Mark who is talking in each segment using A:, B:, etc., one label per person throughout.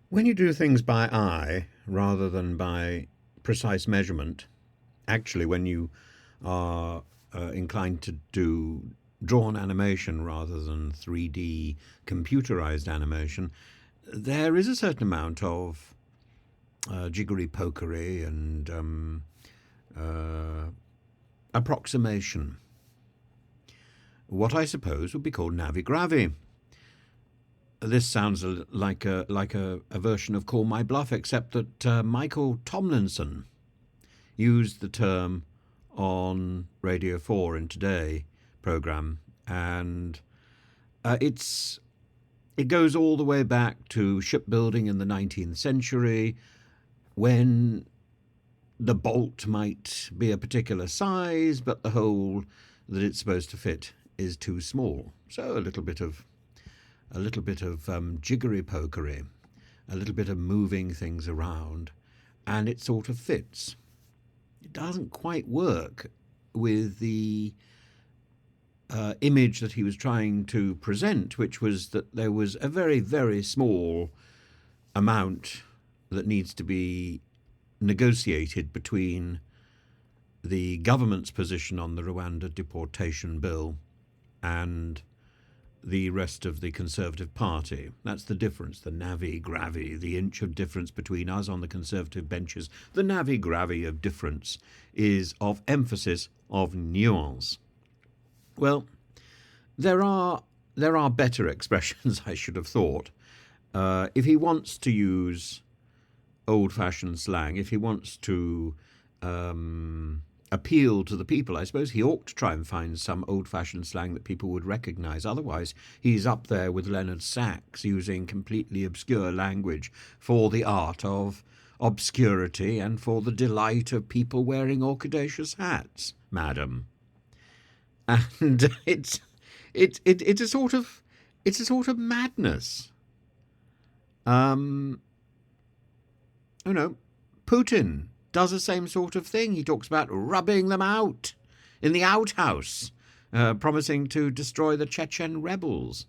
A: When you do things by eye rather than by precise measurement, actually, when you are inclined to do drawn animation rather than 3D computerized animation, there is a certain amount of jiggery pokery and uh, approximation. What I suppose would be called navvy. This sounds like a version of Call My Bluff, except that Michael Tomlinson used the term on Radio 4 in Today program, and it's it goes all the way back to shipbuilding in the 19th century, when the bolt might be a particular size, but the hole that it's supposed to fit is too small. So a little bit of jiggery pokery, a little bit of moving things around, and it sort of fits. It doesn't quite work with the image that he was trying to present, which was that there was a very, very small amount that needs to be negotiated between the government's position on the Rwanda deportation bill and the rest of the Conservative Party. That's the difference, the navvy-gravvy, the inch of difference between us on the Conservative benches. The navvy-gravvy of difference is of emphasis, of nuance. Well, there are better expressions, I should have thought. If he wants to use old-fashioned slang, if he wants to appeal to the people, I suppose he ought to try and find some old-fashioned slang that people would recognise. Otherwise, he's up there with Leonard Sachs using completely obscure language for the art of obscurity and for the delight of people wearing audacious hats, madam. And it's a sort of madness. Um, you know, Putin does the same sort of thing. He talks about rubbing them out in the outhouse, promising to destroy the Chechen rebels.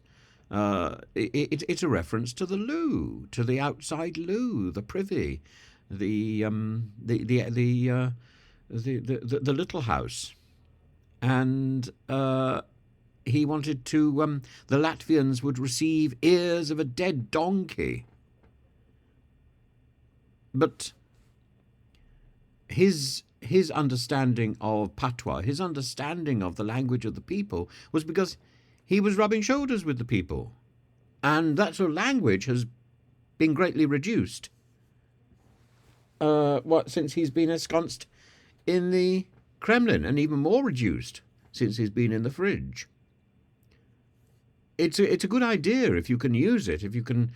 A: It's a reference to the loo, to the outside loo, the privy, the little house, and he wanted to. The Latvians would receive ears of a dead donkey, but his understanding of patois, his understanding of the language of the people, was because he was rubbing shoulders with the people, and that sort of language has been greatly reduced. Since he's been ensconced in the Kremlin, and even more reduced since he's been in the fridge. It's a good idea if you can use it, if you can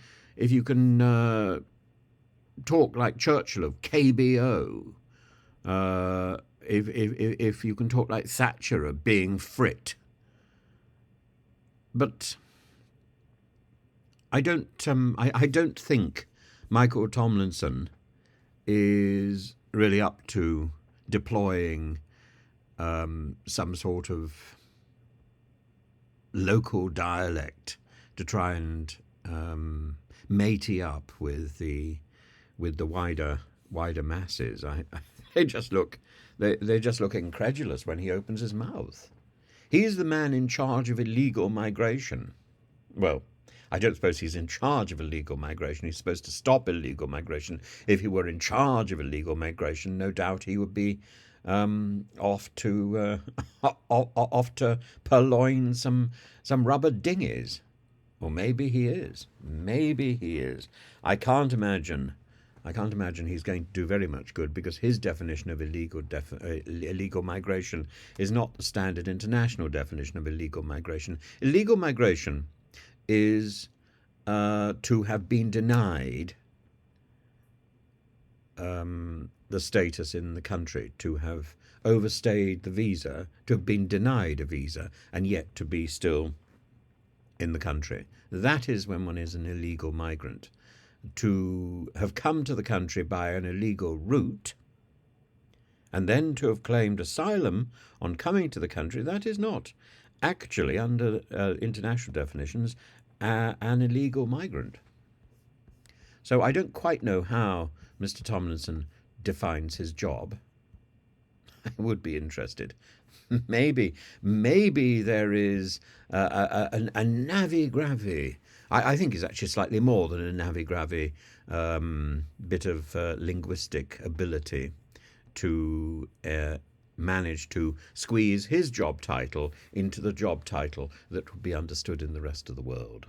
A: talk like Churchill of KBO. If you can talk like Thatcher of being frit. But I don't think Michael Tomlinson is really up to deploying some sort of local dialect to try and matey up with the wider masses. They just look incredulous when he opens his mouth. He's the man in charge of illegal migration. Well, I don't suppose he's in charge of illegal migration. He's supposed to stop illegal migration. If he were in charge of illegal migration, no doubt he would be off to purloin some rubber dinghies. Or maybe he is. Maybe he is. I can't imagine he's going to do very much good, because his definition of illegal migration is not the standard international definition of illegal migration. Illegal migration is to have been denied the status in the country, to have overstayed the visa, to have been denied a visa, and yet to be still in the country. That is when one is an illegal migrant. To have come to the country by an illegal route and then to have claimed asylum on coming to the country, that is not actually, under international definitions, an illegal migrant. So I don't quite know how Mr. Tomlinson defines his job. I would be interested. Maybe there is a navvy gravvy. I think it's actually slightly more than a navvy gravvy bit of linguistic ability to manage to squeeze his job title into the job title that would be understood in the rest of the world.